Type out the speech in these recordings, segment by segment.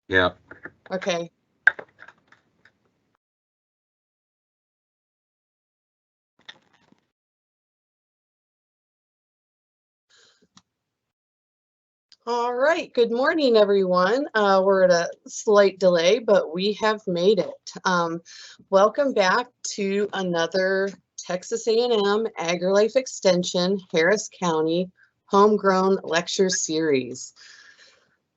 Yeah. Okay. All right. Good morning, everyone. We're at a slight delay, but we have made it. Welcome back to another Texas A&M AgriLife Extension Harris County Homegrown Lecture Series.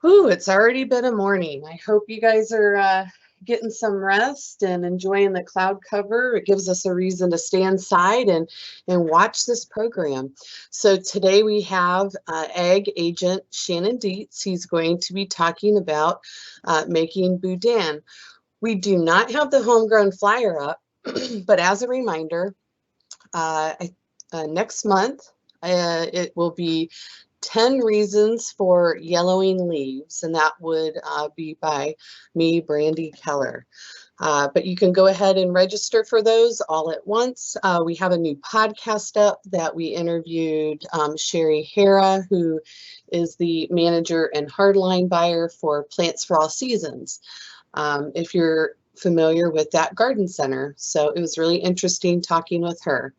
Whew, it's already been a morning. I hope you guys are getting some rest and enjoying the cloud cover. It gives us a reason to stay inside and watch this program. So today we have Ag Agent Shannon Dietz. He's going to be talking about making Boudin. We do not have the homegrown flyer up, but as a reminder, uh, next month it will be 10 Reasons for Yellowing Leaves, and that would be by me, Brandy Keller. But you can go ahead and register for those all at once. We have a new podcast up that we interviewed Sherry Hara, who is the manager and hardline buyer for Plants for All Seasons. If you're familiar with that garden center. So it was really interesting talking with her.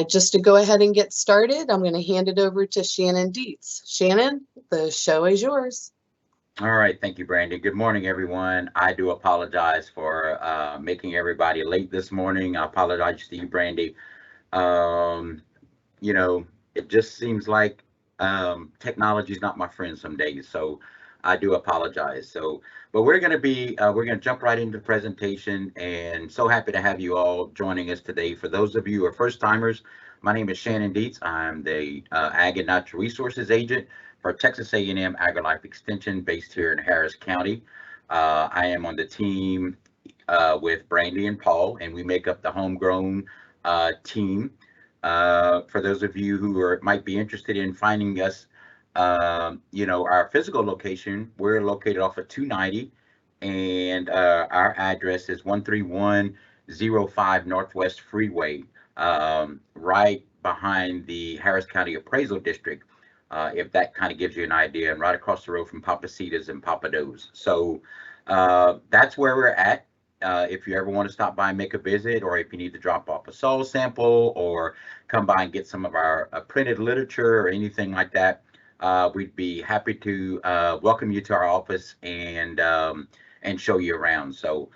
Just to go ahead and get started, I'm going to hand it over to Shannon Dietz. Shannon, the show is yours. All right. Thank you, Brandy. Good morning, everyone. I do apologize for making everybody late this morning. I apologize to you, Brandy. Um, you know, it just seems like technology is not my friend some days. So I do apologize. But we're going to jump right into the presentation, and so happy to have you all joining us today. For those of you who are first timers, my name is Shannon Dietz. I'm the Ag and Natural Resources Agent for Texas A&M AgriLife Extension based here in Harris County. I am on the team with Brandy and Paul, and we make up the homegrown team. For those of you who might be interested in finding us, our physical location, we're located off of 290, and our address is 13105 Northwest Freeway, right behind the Harris County Appraisal District, if that kind of gives you an idea, and right across the road from Papacitas and Papados. So that's where we're at. If you ever want to stop by and make a visit, or if you need to drop off a soil sample, or come by and get some of our printed literature or anything like that, we'd be happy to welcome you to our office and show you around. So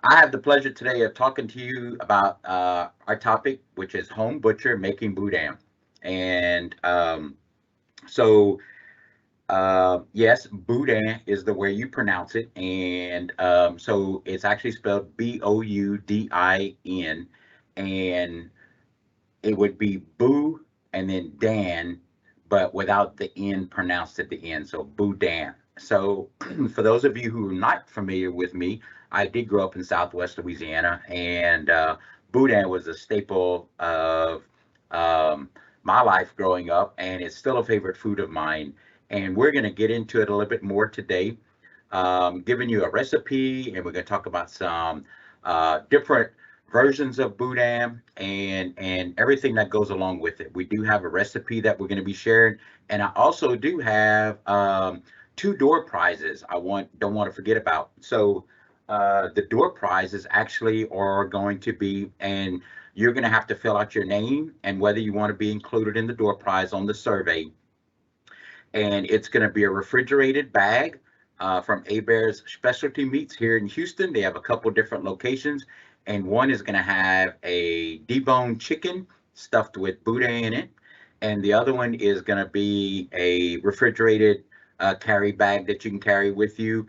I have the pleasure today of talking to you about our topic, which is home butcher making boudin. And so yes, Boudin is the way you pronounce it, and so it's actually spelled Boudin, and it would be Boo and then Dan, but without the N pronounced at the end. So Boudin. So for those of you who are not familiar with me, I did grow up in Southwest Louisiana, and Boudin was a staple of um, my life growing up, and it's still a favorite food of mine. And we're going to get into it a little bit more today, giving you a recipe, and we're going to talk about some different versions of boudin and everything that goes along with it. We do have a recipe that we're going to be sharing, and I also do have two door prizes I don't want to forget about. So the door prizes actually are going to be, and you're going to have to fill out your name and whether you want to be included in the door prize on the survey, and it's going to be a refrigerated bag from Bear's Specialty Meats here in Houston. They have a couple different locations, and one is going to have a deboned chicken stuffed with boudin in it, and the other one is going to be a refrigerated carry bag that you can carry with you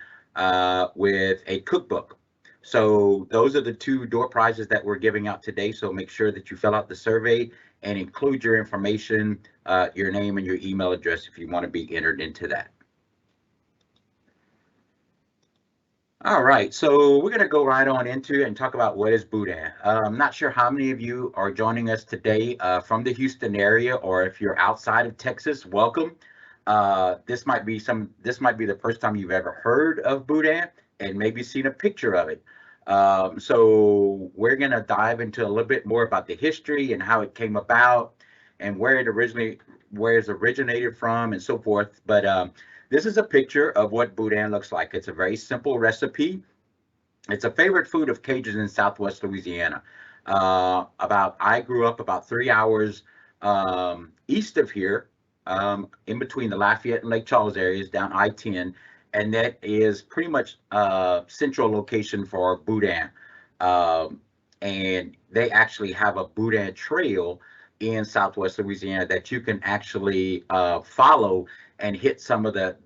with a cookbook. So those are the two door prizes that we're giving out today. So make sure that you fill out the survey and include your information, your name and your email address if you want to be entered into that. All right, so we're going to go right on into it and talk about what is Boudin. I'm not sure how many of you are joining us today from the Houston area, or if you're outside of Texas, welcome. This might be the first time you've ever heard of Boudin and maybe seen a picture of it. So we're going to dive into a little bit more about the history and how it came about and where it's originated from and so forth. But This is a picture of what Boudin looks like. It's a very simple recipe. It's a favorite food of Cajuns in Southwest Louisiana. I grew up about 3 hours east of here, in between the Lafayette and Lake Charles areas, down I-10, and that is pretty much central location for Boudin. Um, and they actually have a Boudin trail in Southwest Louisiana that you can actually follow and hit some of the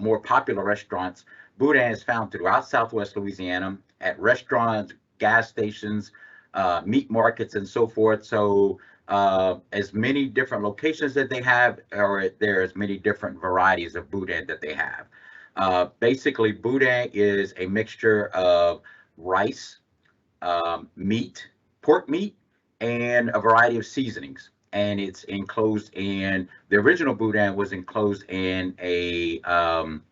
more popular restaurants. Boudin is found throughout Southwest Louisiana at restaurants, gas stations, meat markets, and so forth. So as many different locations that they have, or there are as many different varieties of Boudin that they have. Basically, Boudin is a mixture of rice, meat, pork meat, and a variety of seasonings. And it's enclosed in the original Boudin was enclosed in a um,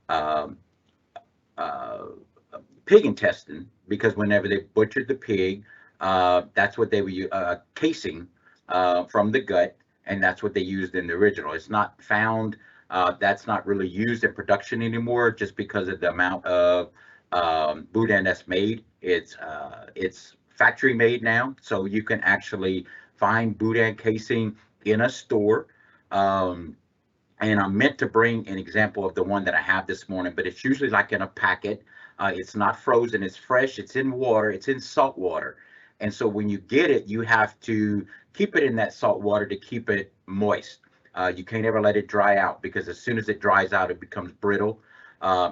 uh, pig intestine, because whenever they butchered the pig, that's what they were casing from the gut, and that's what they used in the original. It's not found. That's not really used in production anymore, just because of the amount of boudin that's made. It's factory made now, so you can actually find boudin casing in a store. Um, and I'm meant to bring an example of the one that I have this morning, but it's usually like in a packet. It's not frozen, it's fresh, it's in water, it's in salt water. And so when you get it, you have to keep it in that salt water to keep it moist. You can't ever let it dry out, because as soon as it dries out, it becomes brittle.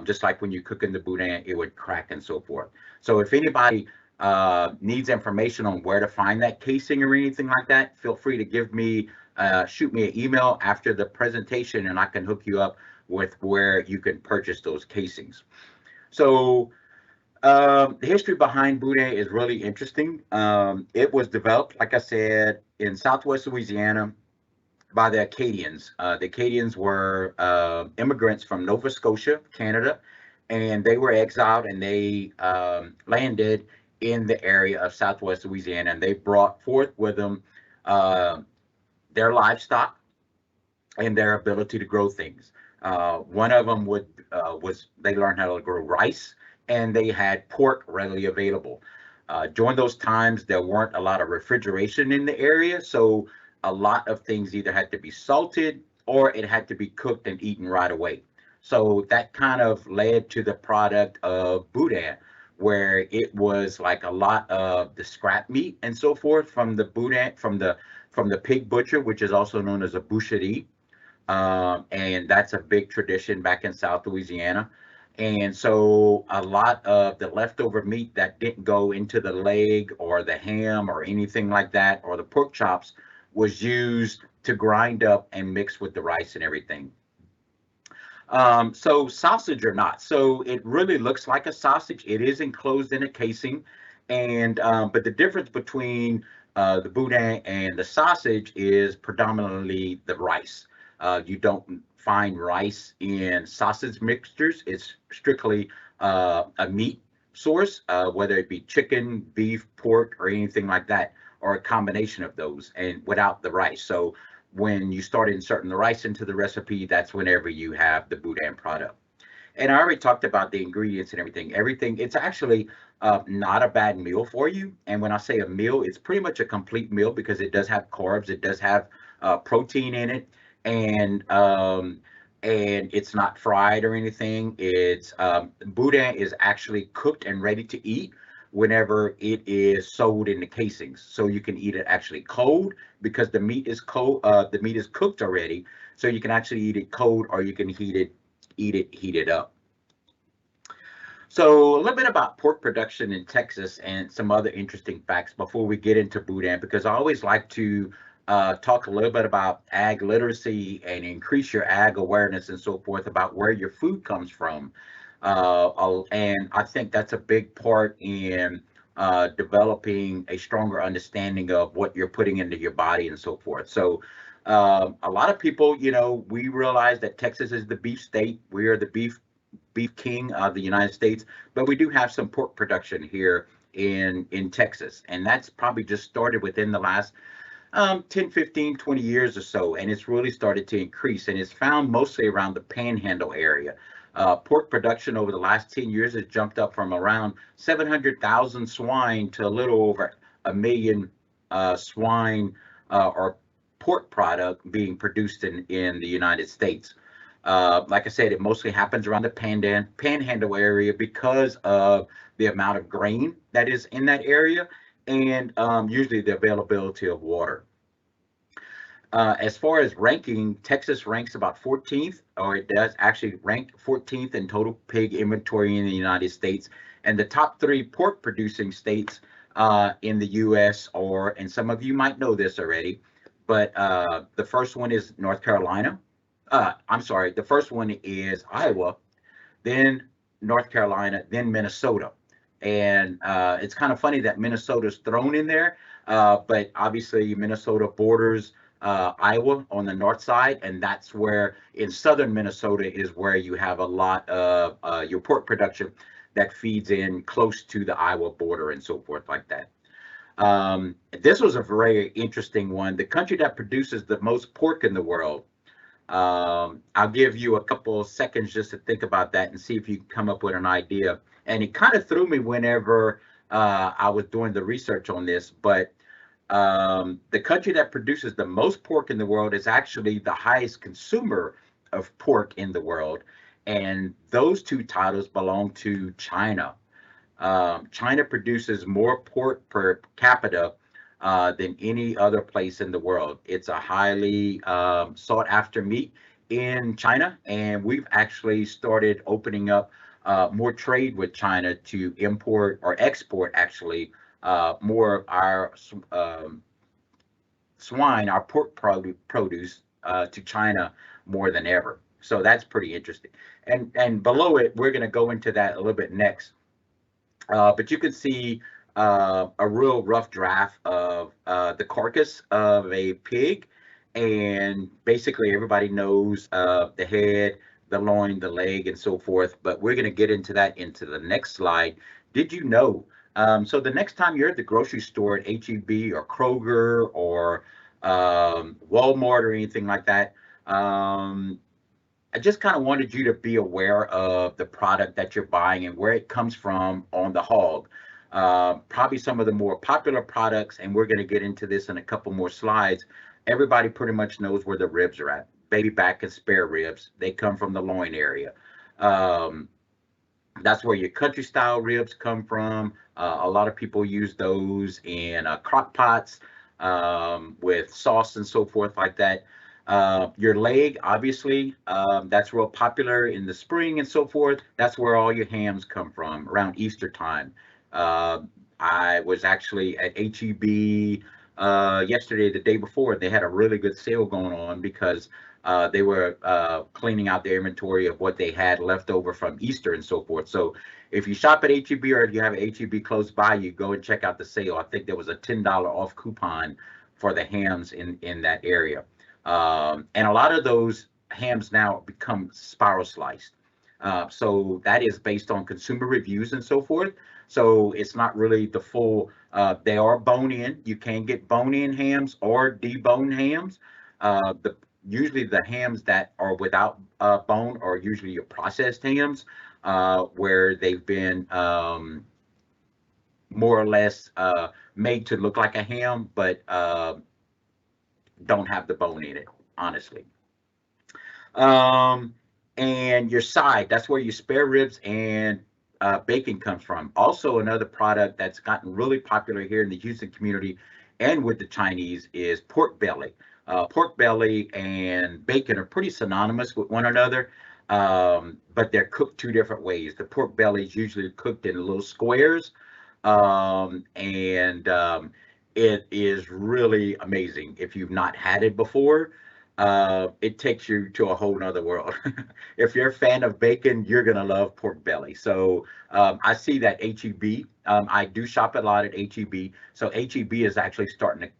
Just like when you cook in the boudin, it would crack and so forth. So if anybody needs information on where to find that casing or anything like that, feel free to shoot me an email after the presentation, and I can hook you up with where you can purchase those casings. So the history behind Boudin is really interesting. It was developed, like I said, in Southwest Louisiana by the Acadians. The Acadians were immigrants from Nova Scotia, Canada, and they were exiled, and they landed in the area of Southwest Louisiana, and they brought forth with them uh, their livestock and their ability to grow things. One of them was they learned how to grow rice, and they had pork readily available. During those times, there weren't a lot of refrigeration in the area, so a lot of things either had to be salted or it had to be cooked and eaten right away. So that kind of led to the product of boudin, where it was like a lot of the scrap meat and so forth from the boudin, from the pig butcher, which is also known as a boucherie. And that's a big tradition back in South Louisiana. And so a lot of the leftover meat that didn't go into the leg or the ham or anything like that, or the pork chops, was used to grind up and mix with the rice and everything. So sausage or not, so it really looks like a sausage. It is enclosed in a casing, and but the difference between the boudin and the sausage is predominantly the rice. You don't find rice in sausage mixtures. It's strictly a meat source, whether it be chicken, beef, pork, or anything like that, or a combination of those, and without the rice. So when you start inserting the rice into the recipe, that's whenever you have the boudin product. And I already talked about the ingredients and everything. It's actually not a bad meal for you. And when I say a meal, it's pretty much a complete meal, because it does have carbs, it does have protein in it, and it's not fried or anything. It's boudin is actually cooked and ready to eat whenever it is sold in the casings. So you can eat it actually cold, because the meat is cold. The meat is cooked already, so you can actually eat it cold, or you can heat it up. So a little bit about pork production in Texas and some other interesting facts before we get into boudin, because I always like to talk a little bit about ag literacy and increase your ag awareness and so forth about where your food comes from. And I think that's a big part in developing a stronger understanding of what you're putting into your body and so forth. So a lot of people, we realize that Texas is the beef state. We are the beef king of the United States, but we do have some pork production here in Texas, and that's probably just started within the last 10, 15, 20 years or so, and it's really started to increase, and it's found mostly around the Panhandle area. Pork production over the last 10 years has jumped up from around 700,000 swine to a little over a million swine or pork product being produced in the United States. Like I said, it mostly happens around the Panhandle area because of the amount of grain that is in that area, and usually the availability of water. As far as ranking, Texas ranks about 14th, or it does actually rank 14th in total pig inventory in the United States. And the top three pork producing states in the U.S., and some of you might know this already, but the first one is North Carolina. I'm sorry, the first one is Iowa, then North Carolina, then Minnesota. And it's kind of funny that Minnesota's thrown in there, but obviously Minnesota borders Iowa on the north side, and that's where in southern Minnesota is where you have a lot of your pork production that feeds in close to the Iowa border and so forth like that. This was a very interesting one. The country that produces the most pork in the world. I'll give you a couple of seconds just to think about that and see if you can come up with an idea. And it kind of threw me whenever I was doing the research on this, but the country that produces the most pork in the world is actually the highest consumer of pork in the world. And those two titles belong to China. China produces more pork per capita than any other place in the world. It's a highly sought after meat in China, and we've actually started opening up more trade with China to import or export actually more of our swine, our pork produce to China more than ever. So that's pretty interesting. And below it, we're going to go into that a little bit next. But you can see a real rough draft of the carcass of a pig. And basically everybody knows the head, the loin, the leg, and so forth. But we're going to get into that into the next slide. Did you know? So the next time you're at the grocery store at H-E-B or Kroger or Walmart or anything like that, I just kind of wanted you to be aware of the product that you're buying and where it comes from on the hog. Probably some of the more popular products, and we're going to get into this in a couple more slides. Everybody pretty much knows where the ribs are at. Baby back and spare ribs, they come from the loin area. That's where your country style ribs come from. A lot of people use those in crock pots with sauce and so forth like that. Your leg, obviously, that's real popular in the spring and so forth. That's where all your hams come from around Easter time. I was actually at H-E-B yesterday, the day before. They had a really good sale going on because they were cleaning out their inventory of what they had left over from Easter and so forth. So if you shop at H-E-B or if you have an H-E-B close by, you go and check out the sale. I think there was a $10 off coupon for the hams in that area. And a lot of those hams now become spiral sliced. So that is based on consumer reviews and so forth. So it's not really the full, they are bone in. You can get bone in hams or deboned hams. Usually the hams that are without bone are usually your processed hams, where they've been more or less made to look like a ham, but don't have the bone in it, honestly. And your side, that's where your spare ribs and bacon comes from. Also, another product that's gotten really popular here in the Houston community and with the Chinese is pork belly. Pork belly and bacon are pretty synonymous with one another, but they're cooked two different ways. The pork belly is usually cooked in little squares, and it is really amazing. If you've not had it before, it takes you to a whole nother world. If you're a fan of bacon, you're gonna love pork belly. So I see that H-E-B. I do shop a lot at H-E-B. So H-E-B is actually starting to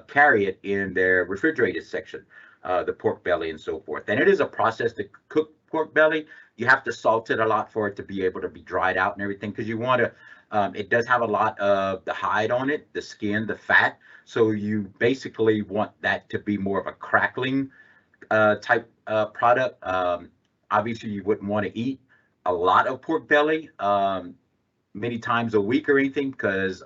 carry it in their refrigerated section, the pork belly and so forth. And it is a process to cook pork belly. You have to salt it a lot for it to be able to be dried out and everything, because you want to, it does have a lot of the hide on it, the skin, the fat. So you basically want that to be more of a crackling type product. Obviously, you wouldn't want to eat a lot of pork belly many times a week or anything, because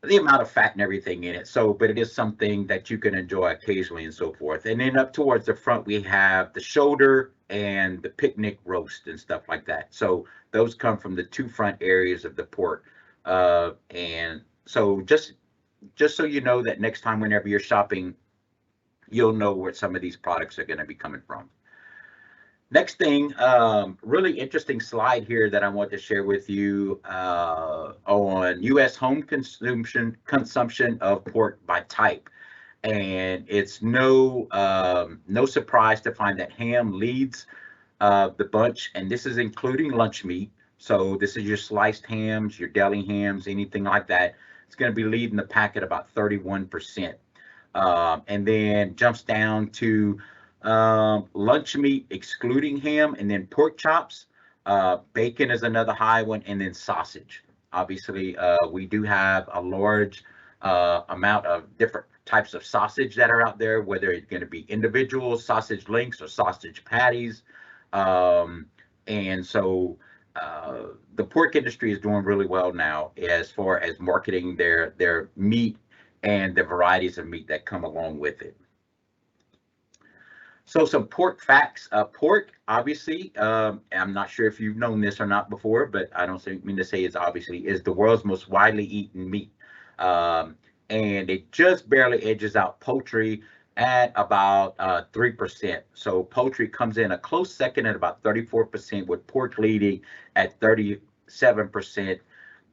the amount of fat and everything in it. So, but it is something that you can enjoy occasionally and so forth. And then up towards the front, we have the shoulder and the picnic roast and stuff like that. So those come from the two front areas of the pork. And so just so you know that next time whenever you're shopping, you'll know where some of these products are going to be coming from. Next thing, really interesting slide here that I want to share with you on U.S. home consumption of pork by type, and it's no surprise to find that ham leads the bunch, and this is including lunch meat. So this is your sliced hams, your deli hams, anything like that. It's going to be leading the pack at about 31%, and then jumps down to lunch meat excluding ham, and then pork chops. Bacon is another high one, and then sausage. Obviously, we do have a large amount of different types of sausage that are out there, whether it's going to be individual sausage links or sausage patties. And so the pork industry is doing really well now as far as marketing their meat and the varieties of meat that come along with it. So some pork facts. Pork, obviously, I'm not sure if you've known this or not before, but I don't mean to say it's obviously, is the world's most widely eaten meat. And it just barely edges out poultry at about 3%. So poultry comes in a close second at about 34%, with pork leading at 37%,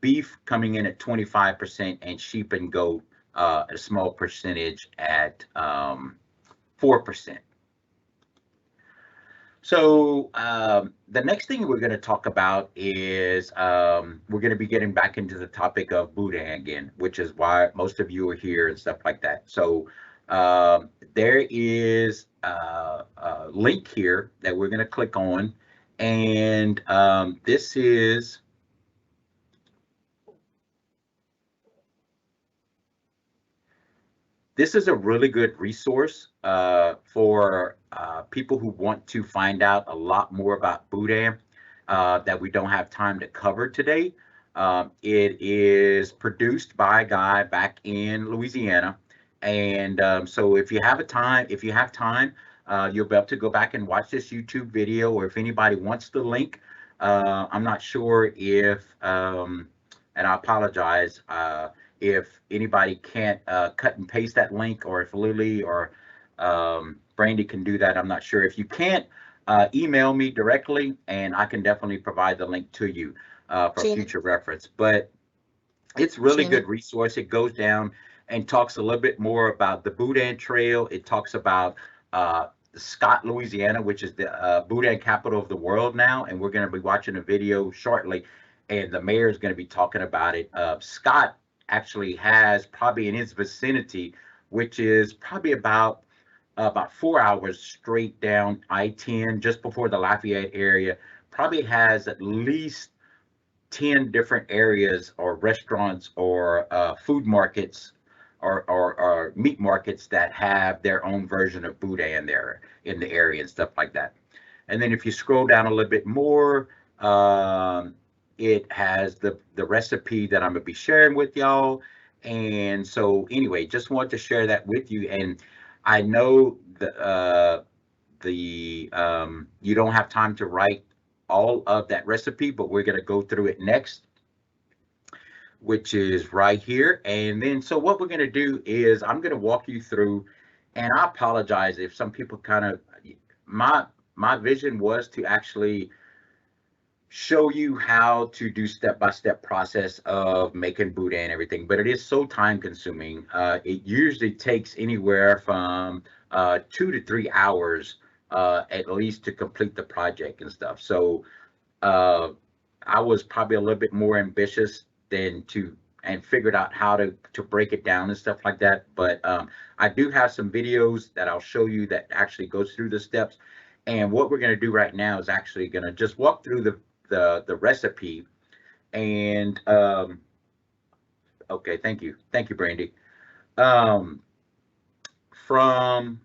beef coming in at 25%, and sheep and goat a small percentage at 4%. So the next thing we're going to talk about is we're going to be getting back into the topic of Boudin again, which is why most of you are here and stuff like that. So there is a link here that we're going to click on, and this is a really good resource for people who want to find out a lot more about Boudin that we don't have time to cover today. It is produced by a guy back in Louisiana, and so if you have time, you'll be able to go back and watch this YouTube video, or if anybody wants the link. I'm not sure if, and I apologize, if anybody can't cut and paste that link, or if Lily or Brandy can do that. I'm not sure. If you can't, email me directly, and I can definitely provide the link to you for Shannon. future reference. But it's really Shannon. good resource. It goes down and talks a little bit more about the Boudin Trail. It talks about Scott, Louisiana, which is the Boudin capital of the world now, and we're going to be watching a video shortly, and the mayor is going to be talking about it. Scott actually has probably in his vicinity, which is probably about 4 hours straight down I-10, just before the Lafayette area, probably has at least 10 different areas or restaurants or food markets or meat markets that have their own version of Boudin there in the area and stuff like that. And then if you scroll down a little bit more, it has the recipe that I'm gonna be sharing with y'all. And so anyway, just want to share that with you. And I know you don't have time to write all of that recipe, but we're gonna go through it next, which is right here. And then so what we're gonna do is I'm gonna walk you through, and I apologize if some people kind of, my vision was to actually show you how to do step-by-step process of making Boudin and everything, but it is so time consuming. It usually takes anywhere from 2 to 3 hours at least to complete the project and stuff. So I was probably a little bit more ambitious and figured out how to break it down and stuff like that. But I do have some videos that I'll show you that actually goes through the steps. And what we're going to do right now is actually going to just walk through the recipe. And okay, thank you, Brandy. Um, from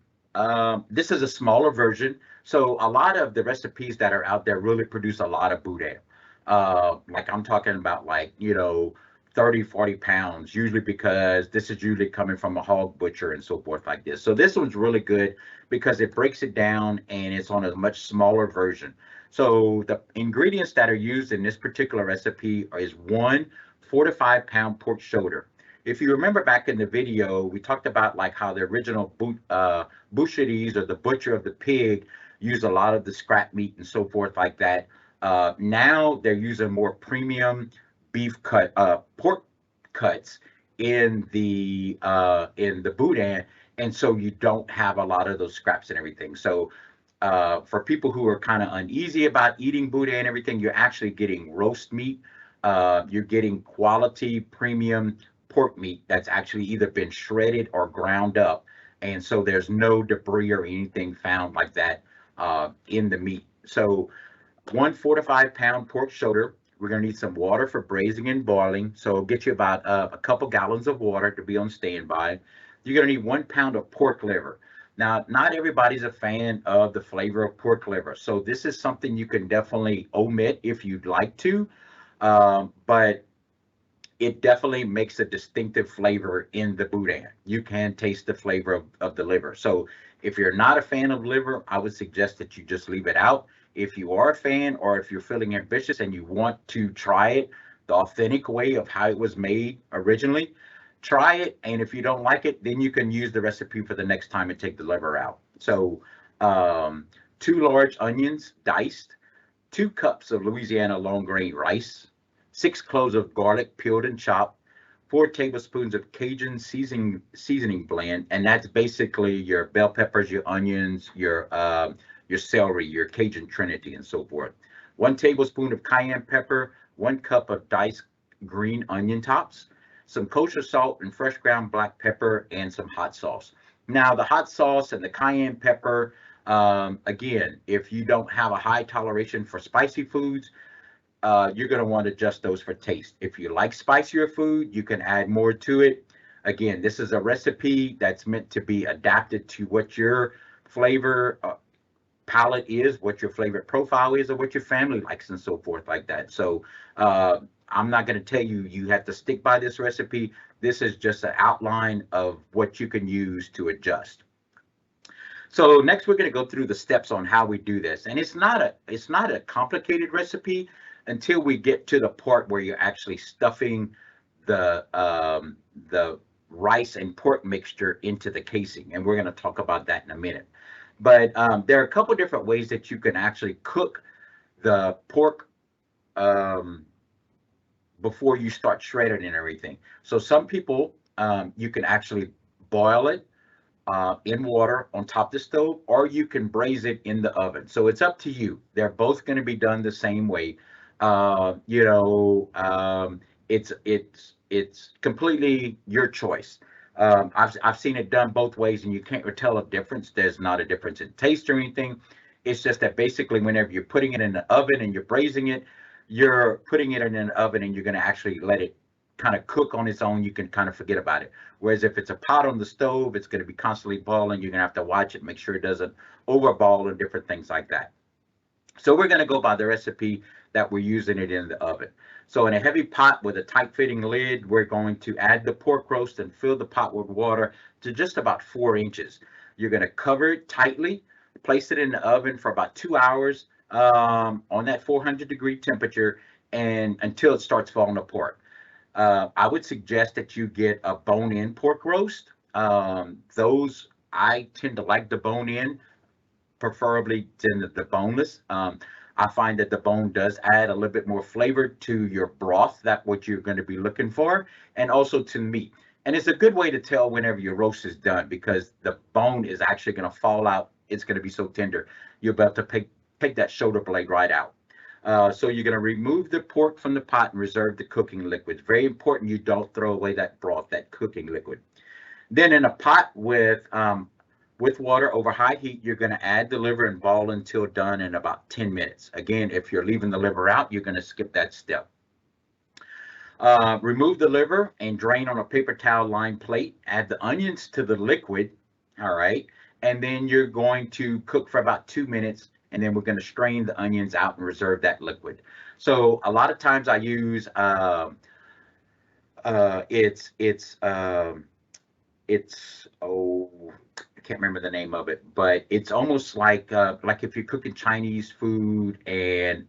this is a smaller version, so a lot of the recipes that are out there really produce a lot of boudin. Like I'm talking about, like, 30-40 pounds, usually, because this is usually coming from a hog butcher and so forth like this. So this one's really good because it breaks it down and it's on a much smaller version. So the ingredients that are used in this particular recipe is 1 4 to 5 pound pork shoulder. If you remember back in the video, we talked about like how the original boucheries, or the butcher of the pig, used a lot of the scrap meat and so forth like that. Now they're using more premium pork cuts in the boudin, and so you don't have a lot of those scraps and everything. So for people who are kind of uneasy about eating boudin and everything, you're actually getting roast meat. You're getting quality premium pork meat that's actually either been shredded or ground up, and so there's no debris or anything found like that in the meat. So 1 4 to 5 pound pork shoulder. We're going to need some water for braising and boiling. So get you about a couple gallons of water to be on standby. You're going to need 1 pound of pork liver. Now, not everybody's a fan of the flavor of pork liver, so this is something you can definitely omit if you'd like to. But it definitely makes a distinctive flavor in the boudin. You can taste the flavor of the liver. So if you're not a fan of liver, I would suggest that you just leave it out. If you are a fan, or if you're feeling ambitious and you want to try it the authentic way of how it was made originally, try it. And if you don't like it, then you can use the recipe for the next time and take the liver out. So 2 large onions diced, 2 cups of Louisiana long grain rice, 6 cloves of garlic peeled and chopped, 4 tablespoons of Cajun seasoning blend, and that's basically your bell peppers, your onions, your celery, your Cajun Trinity, and so forth. 1 tablespoon of cayenne pepper, 1 cup of diced green onion tops, some kosher salt and fresh ground black pepper, and some hot sauce. Now, the hot sauce and the cayenne pepper, again, if you don't have a high toleration for spicy foods, you're going to want to adjust those for taste. If you like spicier food, you can add more to it. Again, this is a recipe that's meant to be adapted to what your flavor palette is, what your flavor profile is, or what your family likes, and so forth like that. So I'm not going to tell you you have to stick by this recipe. This is just an outline of what you can use to adjust. So next, we're going to go through the steps on how we do this, and it's not a complicated recipe until we get to the part where you're actually stuffing the rice and pork mixture into the casing, and we're going to talk about that in a minute. But there are a couple different ways that you can actually cook the pork before you start shredding and everything. So some people, you can actually boil it in water on top of the stove, or you can braise it in the oven. So it's up to you. They're both going to be done the same way. It's completely your choice. I've seen it done both ways, and you can't tell a difference. There's not a difference in taste or anything. It's just that basically, whenever you're putting it in the oven and you're braising it, you're putting it in an oven and you're going to actually let it kind of cook on its own. You can kind of forget about it. Whereas if it's a pot on the stove, it's going to be constantly boiling. You're going to have to watch it, make sure it doesn't overboil and different things like that. So we're going to go by the recipe that we're using it in the oven. So in a heavy pot with a tight-fitting lid, we're going to add the pork roast and fill the pot with water to just about 4 inches. You're going to cover it tightly, place it in the oven for about 2 hours on that 400-degree temperature, and until it starts falling apart. I would suggest that you get a bone-in pork roast. Those, I tend to like the bone-in, preferably than the boneless. I find that the bone does add a little bit more flavor to your broth, that what you're going to be looking for, and also to meat. And it's a good way to tell whenever your roast is done, because the bone is actually going to fall out. It's going to be so tender. You're about to take that shoulder blade right out. So you're going to remove the pork from the pot and reserve the cooking liquid. Very important you don't throw away that broth, that cooking liquid. Then in a pot with with water over high heat. You're going to add the liver and boil until done in about 10 minutes. Again, if you're leaving the liver out, you're going to skip that step. Remove the liver and drain on a paper towel lined plate. Add the onions to the liquid, all right? And then you're going to cook for about 2 minutes, and then we're going to strain the onions out and reserve that liquid. So a lot of times I use I can't remember the name of it, but it's almost like if you're cooking Chinese food, and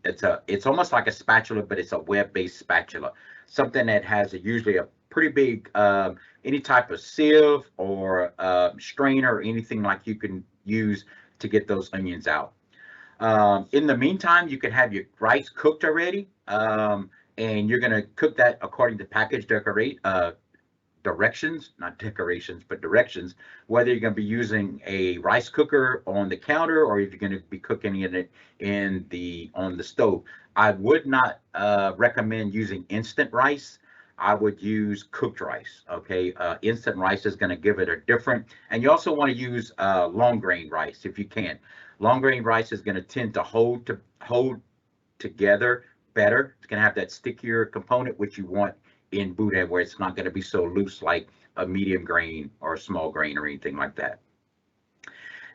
it's almost like a spatula, but it's a web-based spatula, something that has usually a pretty big any type of sieve or strainer or anything like you can use to get those onions out. In the meantime, you can have your rice cooked already, and you're going to cook that according to package directions, not decorations, but directions, whether you're going to be using a rice cooker on the counter or if you're going to be cooking it on the stove. I would not recommend using instant rice. I would use cooked rice. Okay, instant rice is going to give it a different, and you also want to use long grain rice if you can. Long grain rice is going to tend to hold together better. It's going to have that stickier component, which you want in Boudin, where it's not going to be so loose like a medium grain or a small grain or anything like that.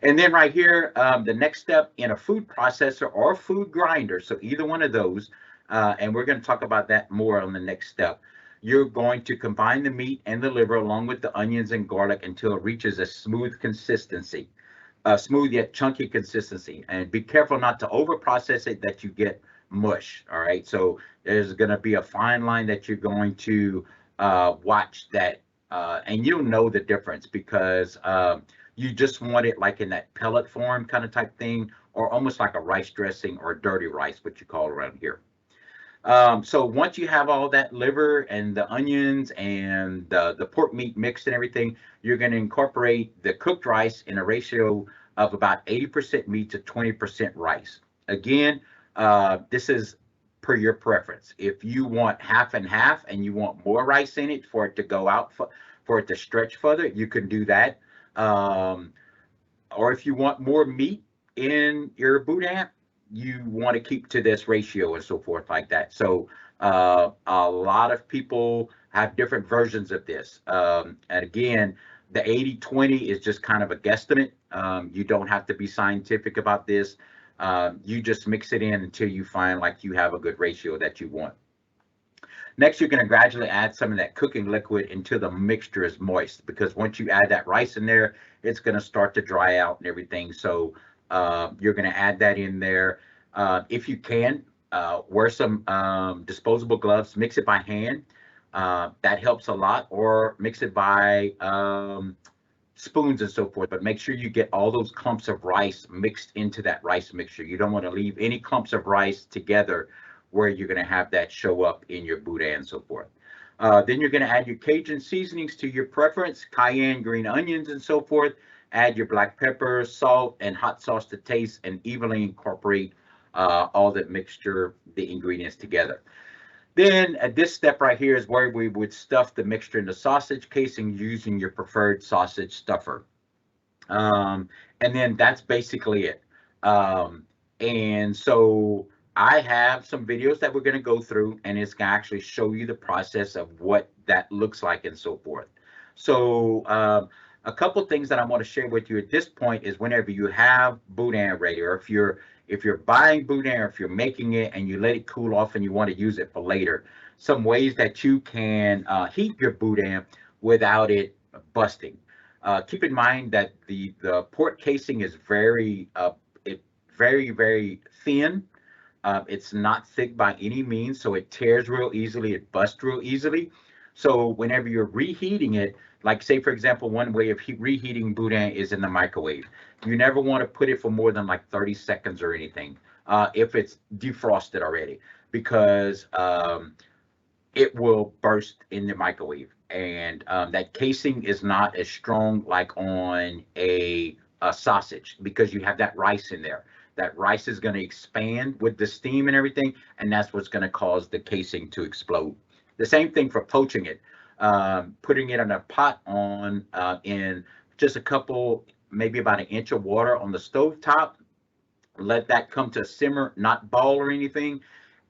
And then right here, the next step in a food processor or food grinder, so either one of those, and we're going to talk about that more on the next step. You're going to combine the meat and the liver along with the onions and garlic until it reaches a smooth consistency, smooth yet chunky consistency. And be careful not to over process it that you get mush. All right, so there's going to be a fine line that you're going to watch that, and you'll know the difference because you just want it like in that pellet form kind of type thing, or almost like a rice dressing or dirty rice, what you call around here. So once you have all that liver and the onions and the pork meat mixed and everything, you're going to incorporate the cooked rice in a ratio of about 80% meat to 20% rice. Again, this is per your preference. If you want half and half and you want more rice in it for it to go out, for it to stretch further, you can do that. Or if you want more meat in your Boudin, you want to keep to this ratio and so forth like that. So a lot of people have different versions of this. And again, the 80-20 is just kind of a guesstimate. You don't have to be scientific about this. You just mix it in until you find like you have a good ratio that you want. Next, you're going to gradually add some of that cooking liquid until the mixture is moist, because once you add that rice in there, it's going to start to dry out and everything. So you're going to add that in there. If you can, wear some disposable gloves, mix it by hand. That helps a lot, or mix it by spoons and so forth, but make sure you get all those clumps of rice mixed into that rice mixture. You don't want to leave any clumps of rice together where you're going to have that show up in your Boudin and so forth. Then you're going to add your Cajun seasonings to your preference, cayenne, green onions, and so forth. Add your black pepper, salt, and hot sauce to taste, and evenly incorporate all that mixture, the ingredients together. Then at this step right here is where we would stuff the mixture in the sausage casing using your preferred sausage stuffer. And then that's basically it. And so I have some videos that we're going to go through, and it's going to actually show you the process of what that looks like and so forth. So a couple things that I want to share with you at this point is whenever you have Boudin ready, or if you're buying Boudin, or if you're making it and you let it cool off and you want to use it for later, some ways that you can heat your Boudin without it busting. Keep in mind that the port casing is very thin. It's not thick by any means, so it tears real easily, it busts real easily. So whenever you're reheating it, like say for example, one way of reheating Boudin is in the microwave. You never want to put it for more than like 30 seconds or anything if it's defrosted already, because it will burst in the microwave. And that casing is not as strong like on a sausage, because you have that rice in there. That rice is going to expand with the steam and everything, and that's what's going to cause the casing to explode. The same thing for poaching it. Putting it in a pot in just a couple, maybe about an inch of water on the stove top. Let that come to a simmer, not boil or anything,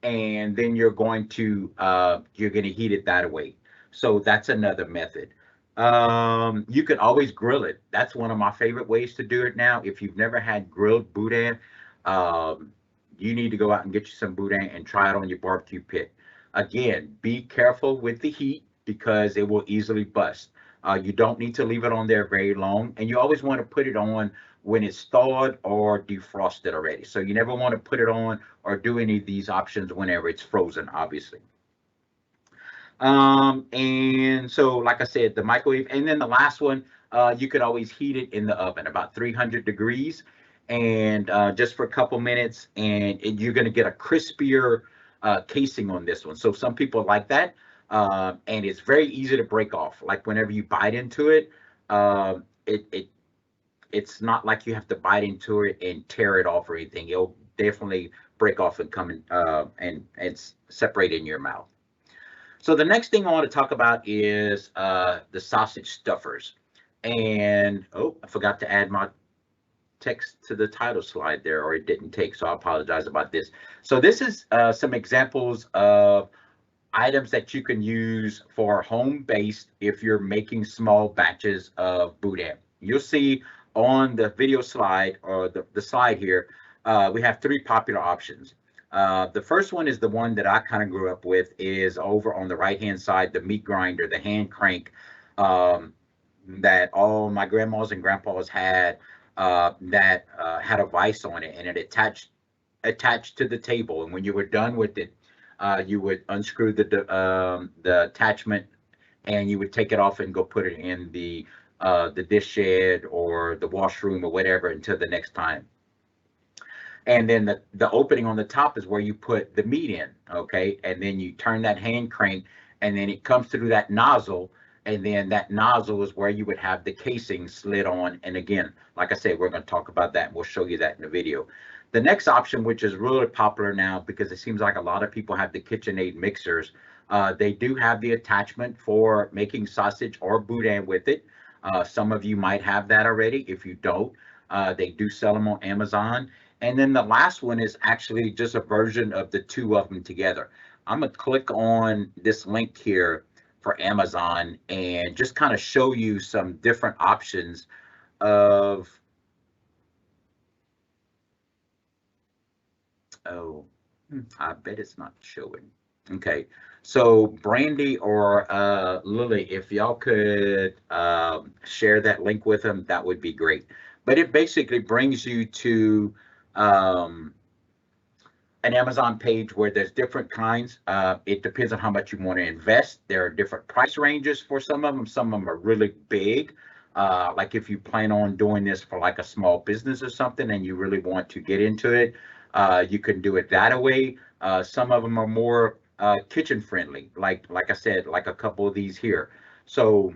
and then you're going to heat it that way. So that's another method. You can always grill it. That's one of my favorite ways to do it now. If you've never had grilled boudin, um, you need to go out and get you some boudin and try it on your barbecue pit. Again, be careful with the heat because it will easily bust. You don't need to leave it on there very long, and you always want to put it on when it's thawed or defrosted already. So you never want to put it on or do any of these options whenever it's frozen, obviously. And so, like I said, the microwave, and then the last one, you could always heat it in the oven, about 300 degrees, and just for a couple minutes, and you're going to get a crispier casing on this one. So some people like that, and it's very easy to break off. Like whenever you bite into it, it's not like you have to bite into it and tear it off or anything. It'll definitely break off and come in, and separate in your mouth. So the next thing I want to talk about is the sausage stuffers. And, oh, I forgot to add my text to the title slide there, or it didn't take, so I apologize about this. So this is some examples of items that you can use for home-based if you're making small batches of boudin. You'll see on the video slide, or the slide here, we have three popular options. The first one is the one that I kind of grew up with, is over on the right-hand side, the meat grinder, the hand crank, that all my grandmas and grandpas had, that had a vise on it, and it attached to the table. And when you were done with it, you would unscrew the attachment, and you would take it off and go put it in the dish shed or the washroom or whatever until the next time. And then the opening on the top is where you put the meat in, okay? And then you turn that hand crank, and then it comes through that nozzle, and then that nozzle is where you would have the casing slid on. And again, like I said, we're going to talk about that, and we'll show you that in the video. The next option, which is really popular now because it seems like a lot of people have the KitchenAid mixers, they do have the attachment for making sausage or boudin with it. Some of you might have that already. If you don't, they do sell them on Amazon. And then the last one is actually just a version of the two of them together. I'm going to click on this link here for Amazon and just kind of show you some different options of, oh, I bet it's not showing. Okay, so Brandy or Lily, if y'all could share that link with them, that would be great. But it basically brings you to an Amazon page where there's different kinds. It depends on how much you want to invest. There are different price ranges for some of them. Some of them are really big. Like if you plan on doing this for like a small business or something and you really want to get into it, you can do it that way. Some of them are more kitchen friendly, like I said, like a couple of these here. So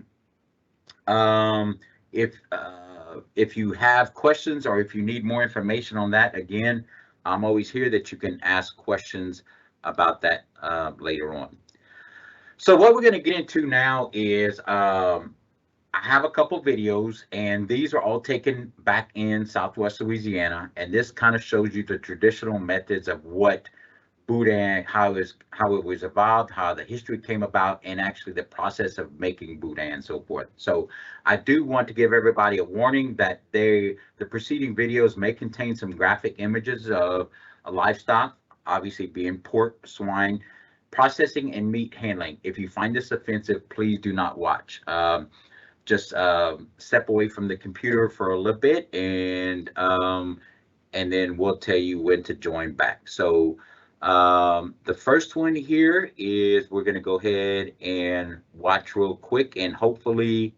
if you have questions or if you need more information on that, again, I'm always here that you can ask questions about that later on. So what we're going to get into now is I have a couple videos, and these are all taken back in Southwest Louisiana, and this kind of shows you the traditional methods of what boudin, how it was evolved, how the history came about, and actually the process of making boudin and so forth. So I do want to give everybody a warning that the preceding videos may contain some graphic images of a livestock, obviously being pork, swine, processing, and meat handling. If you find this offensive, please do not watch. Just step away from the computer for a little bit, and then we'll tell you when to join back. So the first one here is we're going to go ahead and watch real quick, and hopefully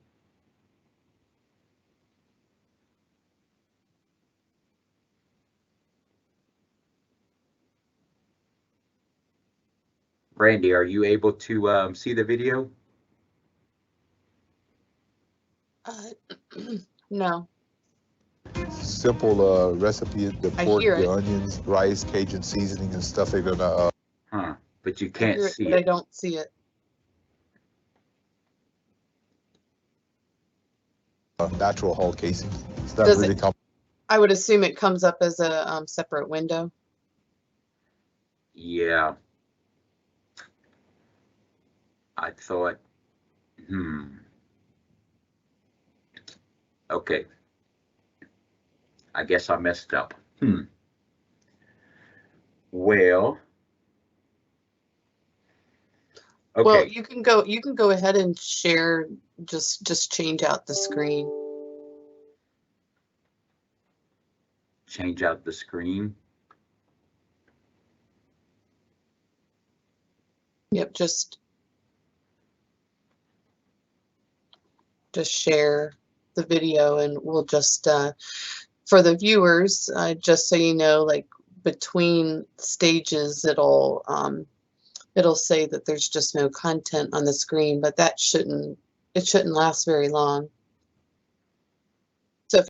Brandy, are you able to see the video? No. Simple recipe: the pork, the onions, rice, Cajun seasoning, and stuff. They're gonna. But you can't see it. I don't see it. natural hull casing. It's not Does really it, I would assume it comes up as a separate window. Yeah. I thought, okay. I guess I messed up. Well, okay. Well, you can go ahead and share, just change out the screen. Change out the screen. Yep, just share the video, and we'll just for the viewers, just so you know, like between stages, it'll say that there's just no content on the screen, but it shouldn't last very long.